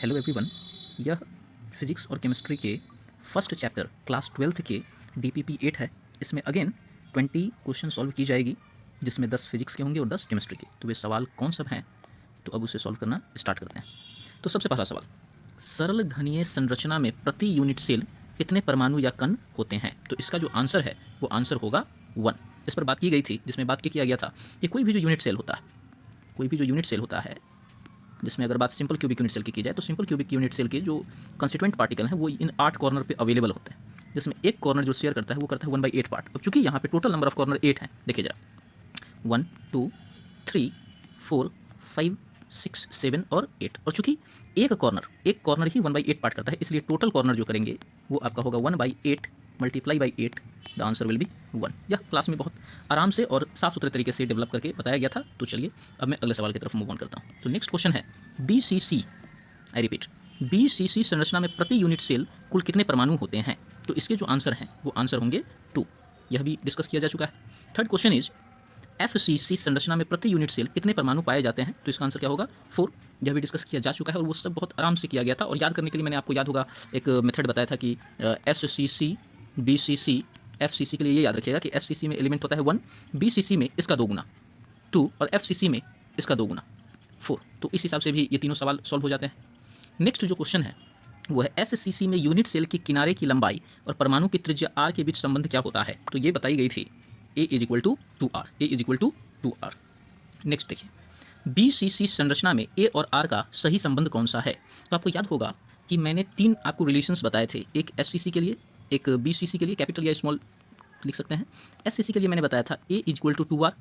Hello everyone. यह physics और chemistry के फर्स्ट चैप्टर क्लास 12th के DPP 8 है। इसमें अगेन 20 क्वेश्चन सॉल्व की जाएगी, जिसमें 10 फिजिक्स के होंगे और 10 केमिस्ट्री के। तो वे सवाल कौन सब हैं, तो अब उसे सॉल्व करना स्टार्ट करते हैं। तो सबसे पहला सवाल, सरल घनीय संरचना में प्रति यूनिट सेल कितने परमाणु या कण होते हैं? तो इसका जो आंसर है वो आंसर होगा 1। इस पर बात की गई थी, जिसमें बात किया गया था कि कोई भी जो यूनिट सेल होता है, जिसमें अगर बात सिंपल क्यूबिक यूनिट सेल की जाए तो सिंपल क्यूबिक यूनिट सेल के जो कंस्टिट्यूएंट पार्टिकल हैं वो इन 8 कॉर्नर पे अवेलेबल होते हैं, जिसमें एक कॉर्नर जो शेयर करता है वो करता है 1/8 पार्ट। अब चूंकि यहाँ पे टोटल नंबर ऑफ कॉर्नर 8 हैं, देखिए जरा 1 2 3 4 5 6 7 और 8, और चूंकि एक कॉर्नर ही 1/8 पार्ट करता है, इसलिए टोटल कॉर्नर जो करेंगे वो आपका होगा 1/8 multiply by 8, the answer will be 1। यह क्लास में बहुत आराम से और साफ सुथरे तरीके से डेवलप करके बताया गया था। तो चलिए अब मैं अगले सवाल की तरफ मूव ऑन करता हूँ। तो नेक्स्ट क्वेश्चन है BCC, आई रिपीट, BCC संरचना में प्रति यूनिट सेल कुल कितने परमाणु होते हैं? तो इसके जो आंसर हैं वो आंसर होंगे 2। यह भी डिस्कस किया जा चुका है। थर्ड क्वेश्चन इज FCC संरचना में प्रति यूनिट सेल कितने परमाणु पाए जाते हैं? तो इसका आंसर क्या होगा? 4। यह भी डिस्कस किया जा चुका है और वो सब बहुत आराम से किया गया था। और याद करने के लिए मैंने आपको याद होगा एक मेथड बताया था कि SCC BCC FCC के लिए ये याद रखिएगा कि SCC में एलिमेंट होता है 1, BCC में इसका 2 गुना 2 और FCC में इसका 2 गुना 4। तो इस हिसाब से भी ये तीनों सवाल सॉल्व हो जाते हैं। नेक्स्ट जो क्वेश्चन है वो है SCC में यूनिट सेल के किनारे की लंबाई और परमाणु की त्रिज्या r के बीच संबंध क्या होता है? तो ये बताई गई थी A = 2r, A = 2r। Next देखिए, BCC संरचना में A और R का सही संबंध कौन सा है? तो आपको याद होगा कि मैंने 3 आपको रिलेशंस बताए थे, एक SCC के लिए, एक BCC के लिए, कैपिटल या स्मॉल लिख सकते हैं। SCC के लिए मैंने बताया था A = 2r,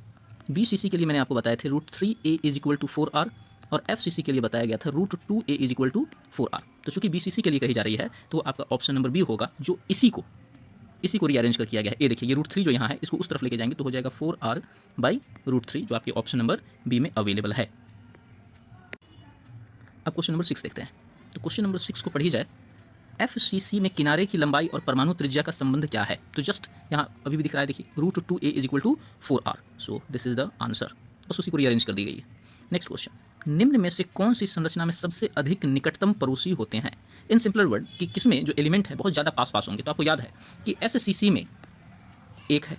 BCC के लिए मैंने आपको बताया थे √3A = 4r, और FCC के लिए बताया गया था √2A = 4r। तो चूंकि BCC के लिए कही जा रही है तो आपका ऑप्शन नंबर बी होगा, जो इसी को रीअरेंज कर किया गया है। ये देखिए, ये √3 जो यहाँ है इसको उस तरफ लेके जाएंगे तो हो जाएगा 4r/√3, जो आपके ऑप्शन नंबर बी में अवेलेबल है। अब क्वेश्चन नंबर 6 देखते हैं। तो क्वेश्चन नंबर 6 को पढ़ी जाए, FCC में किनारे की लंबाई और परमाणु त्रिज्या का संबंध क्या है? तो जस्ट यहाँ अभी भी दिख रहा है, देखिए √2A = 4r, so this is the answer. बस उसी को रीअरेंज कर दी गई है। नेक्स्ट क्वेश्चन, निम्न में से कौन सी संरचना में सबसे अधिक निकटतम पड़ोसी होते हैं? इन सिंपलर वर्ड कि किसमें जो एलिमेंट है बहुत ज़्यादा पास होंगे। तो आपको याद है कि SCC में 1 है,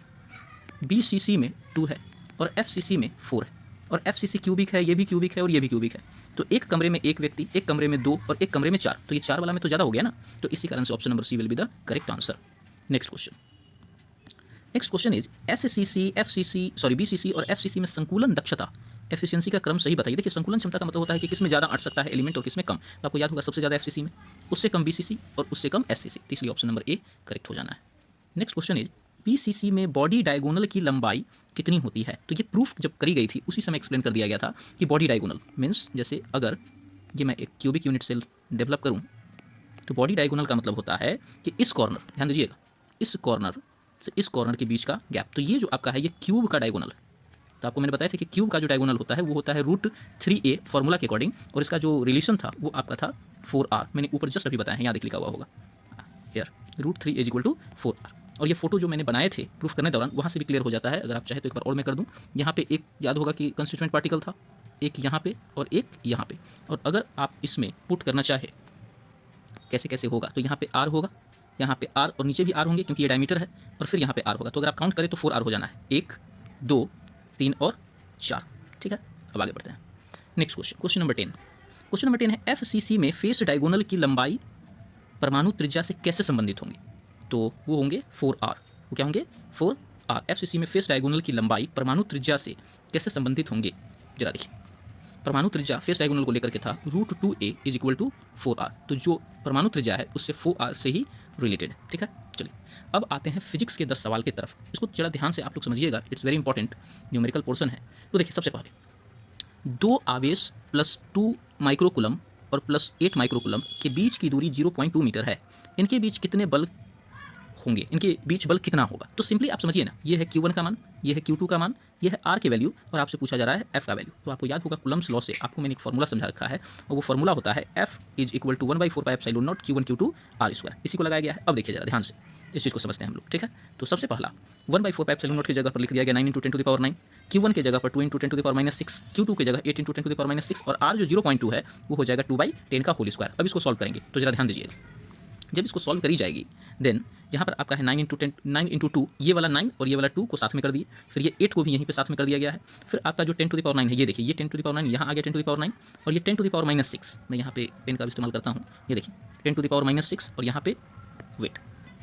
BCC में 2 है और FCC में 4 है। और FCC क्यूबिक है, ये भी क्यूबिक है और ये भी क्यूबिक है। तो एक कमरे में एक व्यक्ति, एक कमरे में 2 और एक कमरे में 4, तो ये 4 वाला में तो ज़्यादा हो गया ना। तो इसी कारण से option number C will be the correct answer. Next question is BCC और FCC में संकुलन दक्षता, एफिशिएंसी का क्रम सही बताइए। देखिए, संकुलन क्षमता का मतलब होता है कि किसमें ज़्यादा अट सकता है एलिमेंट और किसमें कम। तो आपको याद होगा सबसे ज़्यादा FCC में, उससे कम BCC और उससे कम SCC, तो इसलिए ऑप्शन नंबर ए करेक्ट हो जाना है। नेक्स्ट क्वेश्चन इज BCC में बॉडी डायगोनल की लंबाई कितनी होती है? तो ये प्रूफ जब करी गई थी उसी समय एक्सप्लेन कर दिया गया था कि बॉडी डायगोनल मीन्स, जैसे अगर ये मैं एक क्यूबिक यूनिट सेल डेवलप करूं तो बॉडी डायगोनल का मतलब होता है कि इस कॉर्नर, ध्यान दीजिएगा, इस कॉर्नर से इस कॉर्नर के बीच का गैप। तो ये जो आपका है ये क्यूब का डायगोनल है। तो आपको मैंने बताया था कि क्यूब का जो डायगोनल होता है वो होता है √3A फॉर्मूला के अकॉर्डिंग, और इसका जो रिलेशन था वो आपका था 4r। मैंने ऊपर जस्ट अभी बताया है, यहाँ देख लिखा हुआ होगा हियर, √3A = 4r। और ये फोटो जो मैंने बनाए थे प्रूफ करने दौरान वहाँ से भी क्लियर हो जाता है। अगर आप चाहे तो एक बार और मैं कर दूँ। यहाँ पे एक याद होगा कि कंस्टिट्यूएंट पार्टिकल था, एक यहाँ पे और एक यहाँ पे, और अगर आप इसमें पुट करना चाहे कैसे कैसे होगा, तो यहाँ पे r होगा, यहाँ पे r और नीचे भी r होंगे क्योंकि ये डायमीटर है, और फिर यहाँ पे r होगा। तो अगर आप काउंट करें तो 4r हो जाना है, 1 2 3 और 4। ठीक है, अब आगे बढ़ते हैं। नेक्स्ट क्वेश्चन नंबर 10 है FCC में फेस डायगोनल की लंबाई परमाणु त्रिज्या से कैसे संबंधित होंगी? तो वो होंगे 4r। वो क्या होंगे? 4r। FCC में फेस डायगोनल की लंबाई परमाणु त्रिज्या से कैसे संबंधित होंगे? जरा देखिए, परमाणु त्रिज्या फेस डायगोनल को लेकर के था √2A = 4r, तो जो परमाणु त्रिज्या है उससे 4r से ही रिलेटेड है। ठीक है, चलिए अब आते हैं फिजिक्स के 10 सवाल की तरफ। इसको जरा ध्यान से आप लोग समझिएगा, it's very important numerical portion है। तो देखिए, सबसे पहले 2 आवेश +2 माइक्रोकुलम और +8 माइक्रोकुलम के बीच की दूरी 0.2 मीटर है। इनके बीच कितने बल होंगे, इनके बीच बल कितना होगा। तो सिंपली आप समझिए ना, ये है Q1 का मान, ये है Q2 का मान, ये है R के वैल्यू और आपसे पूछा जा रहा है F का वैल्यू। तो आपको याद होगा कूलम्ब्स लॉ से आपको मैंने एक फॉर्मूला समझा रखा है और वो फॉर्मूला होता है F is equal to 1/4πε0 Q1 Q2 R²। इसी को लगाया गया है। अब देखिए जरा ध्यान से इस चीज़ को समझते हैं हम लोग, ठीक है। तो सबसे पहला 1/4πε0 की जगह पर लिख दिया गया 9 × 10⁻⁹, Q1 की जगह पर 2 × 10⁻⁶, Q2 की जगह 8 × 10⁻⁶ और R जो 0.2 है वो हो जाएगा 2/10 का होल स्क्वायर। अब इसको सॉल्व करेंगे तो जरा ध्यान दीजिएगा, जब इसको सॉल्व करी जाएगी देन यहाँ पर आपका है 9 × 2, ये वाला 9 और ये वाला 2 को साथ में कर दिए, फिर ये 8 को भी यहीं पे साथ में कर दिया गया है। फिर आपका जो 10⁻9 है, ये देखिए ये 10⁻9 यहाँ आ गया 10⁻9 और ये 10⁻6, मैं यहाँ पे पेन का इस्तेमाल करता हूँ, ये देखिए 10⁻6 और यहाँ पे wait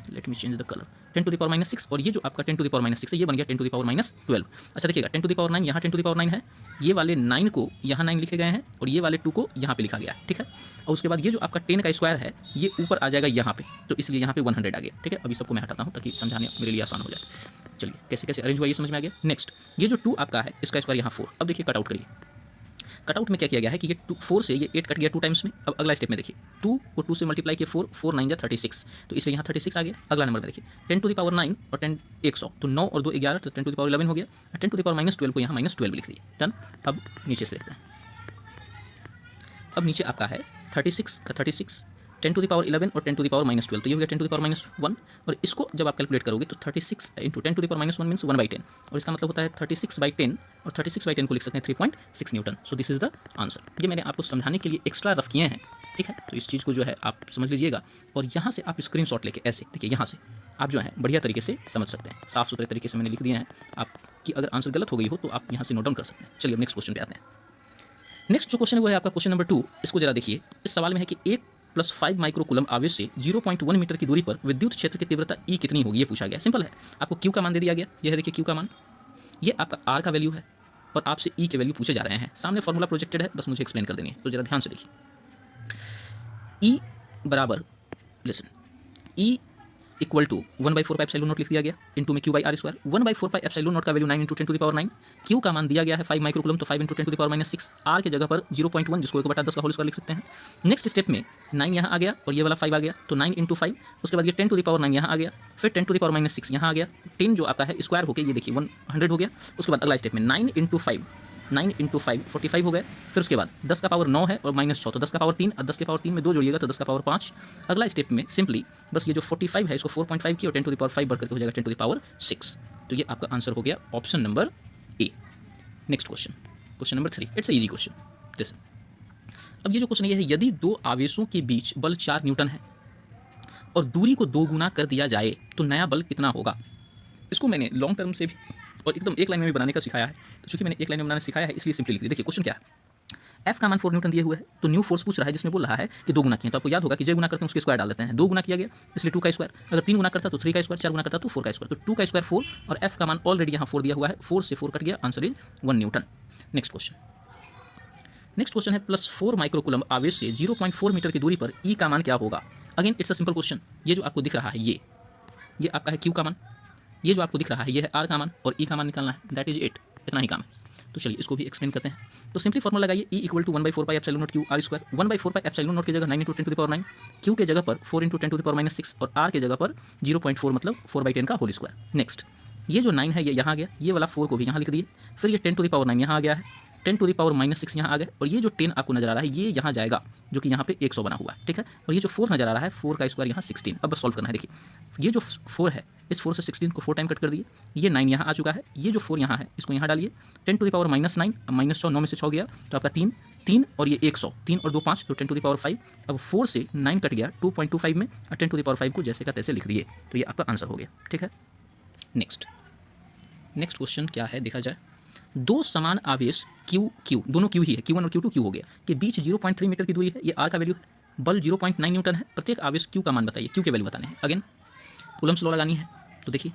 let me change the colour 10⁻6 और ये जो आपका 10⁻6 है ये बन गया 10⁻12। अच्छा देखिएगा 10⁻9 यहाँ 10⁻9 है, ये वाले 9 को यहाँ 9 लिखे गए हैं और ये वाले 2 को यहाँ पे लिखा गया है, ठीक है। और उसके बाद ये जो आपका 10 का स्क्वायर है ये ऊपर आ जाएगा यहाँ पे, तो इसलिए यहाँ पे 100 आ गया, ठीक है। अभी सबको मैं हटाता हूँ ताकि समझाने मेरे लिए आसान हो जाए। चलिए कैसे कैसे अरेंज हुआ ये समझ में आ गया। नेक्स्ट ये जो 2 आपका है इसका स्क्वायर यहाँ 4। अब देखिए कट आउट करिए, कटआउट में क्या किया गया है कि ये 4 से ये 8 कट गया 2 टाइम्स में। अब अगला स्टेप में देखिए 2 को 2 से मल्टीप्लाई किया 4 9 जा 36, तो इसलिए यहाँ 36 आ गया। अगला नंबर में देखिए 10⁻9 और 10 100, तो 9 और 2 11, तो 10⁻11 हो गया। 10⁻12 को यहाँ -12 लिख दिए, डन। अब नीचे से लिखते हैं, अब नीचे आपका है 36 का 36, 10⁻11 और 10⁻12, तो ये हो गया 10⁻1 और इसको जब आप कैलकुलेट करोगे तो 36 × 10⁻1 मीन्स 1/10 और इसका मतलब होता है 36/10 और 36/10 को लिख सकते हैं 3.6 Newton. So this is the answer. ये मैंने आपको समझाने के लिए एक्स्ट्रा रफ किए हैं, ठीक है। तो इस चीज़ को जो है आप समझ लीजिएगा और यहाँ से आप स्क्रीनशॉट लेके ऐसे देखिए, यहाँ से आप जो है बढ़िया तरीके से समझ सकते हैं, साफ सुथरे तरीके से मैंने लिख दिए हैं। आपकी अगर आंसर गलत हो गई हो तो आप यहाँ से नोट डाउन कर सकते हैं। चलिए अब नेक्स्ट क्वेश्चन पे आते हैं। नेक्स्ट जो क्वेश्चन है वो है आपका क्वेश्चन नंबर 2। इसको जरा देखिए, इस सवाल में है कि 1+5 माइक्रोकूलम आवेश से 0.1 मीटर की दूरी पर विद्युत क्षेत्र की तीव्रता E कितनी होगी, ये पूछा गया। सिंपल है, आपको Q का मान दे दिया गया, ये है देखिए Q का मान, ये आपका R का वैल्यू है और आपसे E के वैल्यू पूछे जा रहे हैं। सामने फॉर्मूला प्रोजेक्टेड है, बस मुझे एक्सप्लेन कर देनी है, तो जरा ध्यान से देखिए। E बराबर लिसन, E इक्वल टू 1/4πε0 लिख दिया गया, इनटू में Q/R²। 1/4πε0 का वैल्यू 9 × 10⁻9, Q का मान दिया गया है 5 माइक्रोकूलम, तो 5 × 10⁻6, R की जगह पर 0.1 जिसको 1/10 का होल स्क्वायर लिख सकते हैं। नेक्स्ट स्टेप में 9 यहाँ आ गया और ये वाला 5 आ गया, तो 9 × 5, उसके बाद ये 10⁻9 यहाँ आ गया, फिर 10⁻6 यहाँ आ गया, 10 जो आपका है स्क्वायर होकर ये देखिए 100 हो गया। उसके बाद अगला स्टेप में 9 × 5 45 हो गए। फिर उसके बाद 10 का पावर 9 है और -100, तो 10 का पावर 3 और 10 के पावर 3 में 2 जोड़िएगा तो 10 का पावर 5। अगला स्टेप में सिंपली बस ये जो 45 है इसको 4.5 की और 10⁻5 बढ़ करके हो जाएगा 10⁻6। तो ये आपका आंसर हो गया option number A. Next question, question number 3, it's easy question. जैसे अब ये जो क्वेश्चन ये है, यदि दो आवेशों के बीच बल 4 न्यूटन है और दूरी को 2 गुना कर दिया जाए तो नया बल कितना होगा। इसको मैंने लॉन्ग टर्म से भी और एकदम एक लाइन में भी बनाने का सिखाया है, तो चूंकि मैंने एक लाइन में बनाना सिखाया है इसलिए सिंपली लिख दिया। देखिए क्वेश्चन क्या है, F का मान 4 न्यूटन दिए हुए है, तो न्यू फोर्स पूछ रहा है जिसमें बोल रहा है कि 2 गुना किया, तो आपको याद होगा कि जे गुना करते हैं उसके स्क्वायर डाल देते हैं। 2 गुना किया गया इसलिए 2 का स्क्वायर, अगर 3 गुना करता तो 3 का स्क्वायर, 4 गुना करता तो 4 का स्क्वायर, तो 2 का स्क्वायर 4 और F का मान ऑलरेडी यहाँ 4 दिया हुआ है, 4 से 4 कट गया, answer is 1 Newton. Next question, next question है +4 माइक्रोकूलम आवेश से 0.4 मीटर की दूरी पर E का मान क्या होगा। Again it's a simple question. ये जो आपको दिख रहा है ये आपका है Q का मान, ये जो आपको दिख रहा है ये है R का मान और E का मान निकालना है, दैट इज 8। इतना ही काम है, तो चलिए इसको भी एक्सप्लेन करते हैं। तो सिंपली फॉर्मूला लगाइए, E equal to 1/4πε0 Q R²। 1/4πε0 की जगह 9 × 10⁻9, Q के जगह पर 4 × 10⁻6 और R के जगह पर 0.4 मतलब 4/10 का होल स्क्वायर। नेक्स्ट ये जो 9 है ये यहाँ आ गया, ये वाला 4 को भी यहाँ लिख दिए, फिर ये 10⁻9 यहाँ आ गया है, 10⁻6 यहाँ आ गया और ये जो 10 आपको नजर आ रहा है ये यहाँ जाएगा जो कि यहाँ पे 100 बना हुआ है, ठीक है। और ये जो 4 नजर आ रहा है 4 का स्क्वायर यहाँ 16। अब बस सॉल्व करना है। देखिए ये जो 4 है इस 4 से 16 को 4 टाइम कट कर दिए, ये 9 यहाँ आ चुका है, ये जो 4 यहाँ है इसको यहाँ डालिए, 10⁻9 -100 9 में से 6 गया तो आपका 3 और ये 100, 3 और 2 5, तो 10⁵। अब 4 से 9 कट गया 2.25 में और 10⁵ को जैसे का तैसे लिख दिए, तो ये आपका आंसर हो गया, ठीक है। नेक्स्ट क्वेश्चन क्या है देखा जाए। दो समान आवेश Q दोनों Q ही है, Q1 और Q2 Q हो गया, के बीच 0.3 मीटर की दूरी है, ये R का वैल्यू है, बल 0.9 न्यूटन है, प्रत्येक आवेश Q का मान बताइए, Q के वैल्यू बताने हैं। अगेन कूलम्ब्स लॉ लगानी है, तो देखिए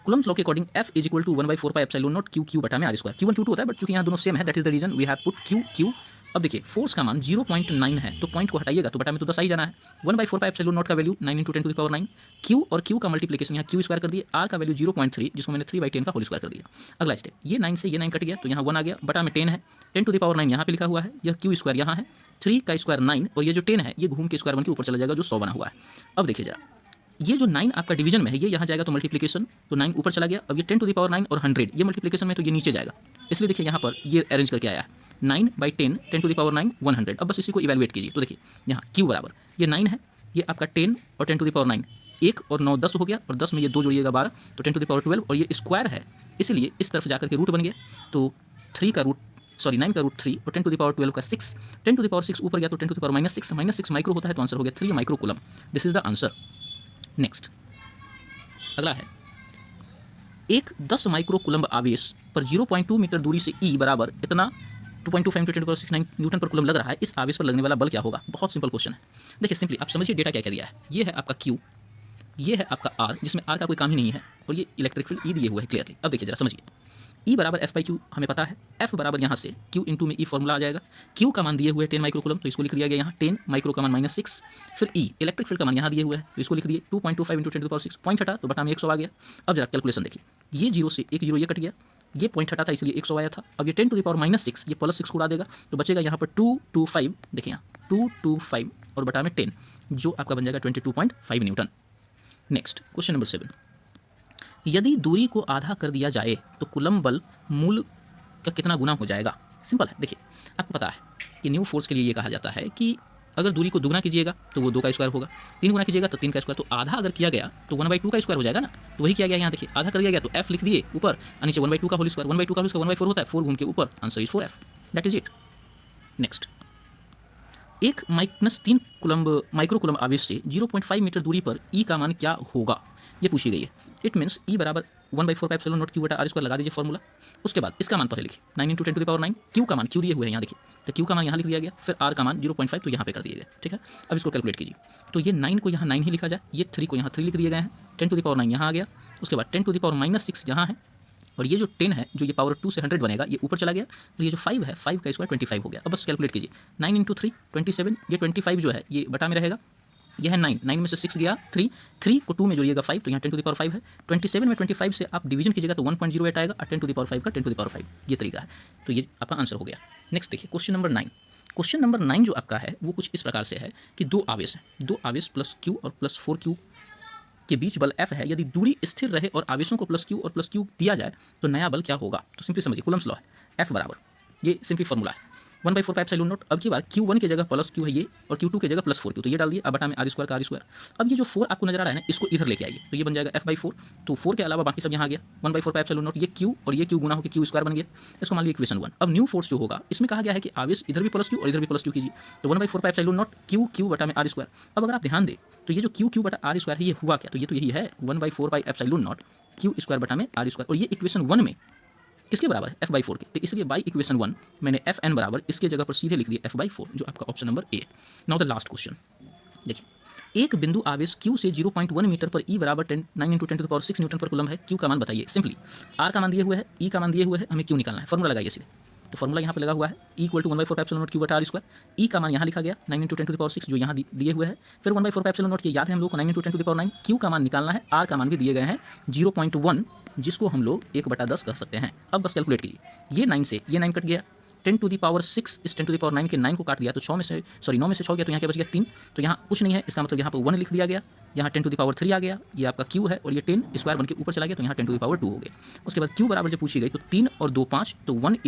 कूलम्ब्स लॉ के according F is equal to 1/4πε0 Q बटा में R²। Q1 Q2 होता है बट चूंकि यहाँ दोनों सेम है that is the reason we have put Q। अब देखिए फोर्स का मान 0.9 है तो पॉइंट को हटाइएगा तो बटा में तो 10 आ ही जाना है। 1/4πε0 का वैल्यू 9 × 10⁻9, Q और Q का मल्टीप्लिकेशन यहाँ Q स्क्वायर कर दिए, R का वैल्यू 0.3 जिसको मैंने 3/10 का होल स्क्वायर कर दिया। अगला स्टेप ये 9 से ये 9 कट गया तो यहाँ 1 आ गया, बटा में 10 है, 10⁻9 यहाँ पे लिखा हुआ है, यह Q स्क्वायर यहाँ है, 3 का स्क्वायर 9 और ये जो 10 है ये घूम के स्क्वायर बन के ऊपर चला जाएगा जो 100 बना हुआ है। अब देखिए जरा ये जो 9 आपका डिवीजन में है ये यहाँ जाएगा तो मल्टीप्लिकेशन, तो 9 ऊपर चला गया। अब ये 10 टू द पावर 9 और 100 ये मल्टीप्लिकेशन में तो ये नीचे जाएगा, इसलिए देखिए यहाँ पर ये अरेंज करके आया है 9/10 10 टू द पावर 9 100। अब बस इसी को इवैल्यूएट कीजिए, तो देखिए यहाँ Q बराबर ये 9 है, ये आपका 10 और 10 टू द पावर 9 1 और 9 10 हो गया, और 10 में ये 2 जोड़िएगा 12, तो 10 टू द पावर 12, और ये स्क्वायर है इसलिए इस तरफ जाकर के रूट बन गया, तो 3 का रूट 9 का रूट 3 और 10 टू द पावर 12 का 6, 10 टू द पावर 6 ऊपर गया तो 10 टू द पावर -6 माइक्रो होता है, तो आंसर हो गया 3 micro coulomb. This is the answer. Next अगला है, एक 10 माइक्रो कूलम्ब आवेश पर 0.2 मीटर दूरी से E बराबर इतना 2.25 × 10⁻⁶ न्यूटन पर कूलम लग रहा है, इस आवेश पर लगने वाला बल क्या होगा? बहुत सिंपल क्वेश्चन है। देखिए सिंपली आप समझिए डेटा क्या क्या दिया है। ये है आपका Q, ये है आपका R, जिसमें R का कोई काम ही नहीं है, और ये इलेक्ट्रिक फील्ड E दिए हुए है क्लियरली। अब देखिए जरा समझिए, E बराबर F/Q हमें पता है, F बराबर यहाँ से Q इंटू में E फॉर्मूला आ जाएगा। Q का मान दिए हुए 10 माइक्रो कूलम, तो इसको लिख दिया गया यहाँ 10 माइक्रो का मान -6, फिर E इलेक्ट्रिक फील्ड का मान यहाँ दिए हुए है, तो इसको लिख दिए 2.25 × 10⁻⁶, पॉइंट हटा तो बटा में 100 आ गया। अब जरा कैलकुलेशन देखिए, ये 0 से एक 0 ये कट गया, ये पॉइंट हटा था इसलिए 100 आया था। अब ये 10 टू द पावर -6 ये +6 को उड़ा देगा, तो बचेगा यहाँ पर 225, देखिए यहाँ 225 और बटा में 10, जो आपका बन जाएगा 22.5 न्यूटन। नेक्स्ट क्वेश्चन नंबर 7, यदि दूरी को आधा कर दिया जाए तो कूलम बल मूल का कितना गुना हो जाएगा? सिंपल है, देखिए आपको पता है कि न्यू फोर्स के लिए ये कहा जाता है कि अगर दूरी को दुगना कीजिएगा तो वो 2 का स्क्वायर होगा, 3 गुना कीजिएगा तो 3 का स्क्वायर, तो आधा अगर किया गया तो 1/2 का स्क्वायर हो जाएगा ना, तो वही किया गया यहाँ। देखिए आधा कर दिया गया तो F लिख दिए ऊपर, और नीचे 1/2 का होल स्क्वायर, 1/2 का होल स्क्वायर 1/4 होता है, 4 घूम के ऊपर, answer is 4F, that is it. Next, एक -3 कूलम्ब माइक्रो कूलम्ब आवेश से 0.5 मीटर दूरी पर E का मान क्या होगा, ये पूछी गई है। इट मीन्स E बराबर 1/4πε0 Q बटा R² लगा दीजिए फॉर्मूला। उसके बाद इसका मान पहले लिखिए 9 × 10 टू द पावर 9, Q का मान Q दिए हुए हैं यहाँ देखिए, तो Q का मान यहाँ लिख दिया गया, फिर R का मान 0.5 तो यहाँ पे कर दिए गए, ठीक है। अब इसको कैलकुलेट कीजिए, तो ये 9 को यहाँ 9 ही लिखा जाए, ये 3 को यहाँ 3 लिख दिए गए हैं, 10 टू द पावर 9 यहाँ आ गया, उसके बाद 10 टू द पावर -6 यहाँ है, और ये जो 10 है जो ये पावर 2 से 100 बनेगा ये ऊपर चला गया, और ये जो 5 है 5 का स्क्वायर 25 हो गया। अब बस कैलकुलेट कीजिए, 9 × 3 27, ये 25 जो है ये बटा में रहेगा, यह है 9 में से 6 गया 3 को 2 में जोड़िएगा 5, तो यहाँ 10 टू द पावर 5 है। 27 में 25 से आप डिवीजन कीजिएगा तो 1.08 आएगा, और 10 टू द पावर 5 का 10 टू द पावर 5 ये तरीका है, तो ये आपका आंसर हो गया। नेक्स्ट देखिए क्वेश्चन नंबर 9। क्वेश्चन नंबर 9 जो आपका है वो कुछ इस प्रकार से है कि दो आवेश हैं, दो आवेश +Q और +4Q के बीच बल F है, यदि दूरी स्थिर रहे और आवेशों को +Q और +Q दिया जाए तो नया बल क्या होगा? तो सिंपली समझिए, कूलम्ब्स लॉ है, F बराबर ये सिंपली फॉर्मूला है 1/4πε0। अब की बार Q1 की जगह +Q है ये, और Q2 की जगह +4Q, तो ये डाल दिए, अब बटा में R² का R²। अब ये जो 4 आपको नजर आ रहा है ना, इसको इधर लेके आइए, तो ये बन जाएगा F/4, तो 4 के अलावा बाकी सब यहाँ आ गया 1/4πε0, ये Q और ये Q गुना होकर Q² बन गया, इसको मान लीजिए इक्वेशन 1। अब न्यू फोर्स जो होगा इसमें कहा गया है कि आवेश इधर भी +Q और इधर भी +Q कीजिए, तो 1/4πε0 Q बटा में R²। अब अगर आप ध्यान दें तो ये जो Q बटा R² है ये हुआ क्या, तो ये तो यही है 1/4πε0 Q² बटा में R², और ये इक्वेशन 1 में किसके बराबर है? F/4 के, तो इसलिए बाई इक्वेशन 1 मैंने Fn बराबर इसके जगह पर सीधे लिख दिया F/4, जो आपका option number A. Now the last question देखिए, एक बिंदु आवेश Q से 0.1 मीटर पर E बराबर 9 × 10⁻⁶ न्यूटन पर कूलम है, Q का मान बताइए। सिंपली R का मान दिए हुए है, E का मान दिए हुए है, हमें Q निकालना है, फॉर्मूला लगाइए सीधे, तो फॉर्मूला यहाँ पे लगा हुआ है E = 1/4πε0 Q बटा R²। E का मान यहाँ लिखा गया 9 × 10⁻⁶ जो यहाँ दिए हुए है, फिर 1/4πε0 के याद है हम लोग को 9 × 10⁻⁹। Q का मान निकालना है, R का मान भी दिए गए हैं 0.1, जिसको हम लोग 1/10 कह सकते हैं। अब बस कैलकुलेट कीजिए, ये 9 से ये 9 कट गया, 10 टू द पावर 6 इस 10 टू द पावर 9 के 9 को काट दिया तो 9 में से 6 गया, तो यहाँ क्या बच गया 3, तो यहाँ कुछ नहीं है, इसका मतलब यहाँ पर 1 लिख दिया गया, यहाँ 10 टू द पावर 3 आ गया, ये आपका Q है, और ये 10 स्क्वायर बन के ऊपर चला गया, तो यहाँ 10 टू द पावर 2 हो गया। उसके बाद Q बराबर जब पूछी गई तो 3 और 2 5, तो 1 =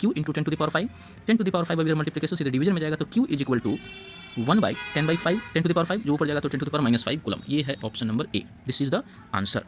Q × 10 to the power 5, 10 to the power 5 अभी मल्टीप्लिकेशन सीधे डिवीजन में जाएगा, तो Q = 1/10/5 10 टू द पावर 5, जो ऊपर जाएगा तो 10 टू द पावर -5 कूलम। ये है option number A, this is the answer.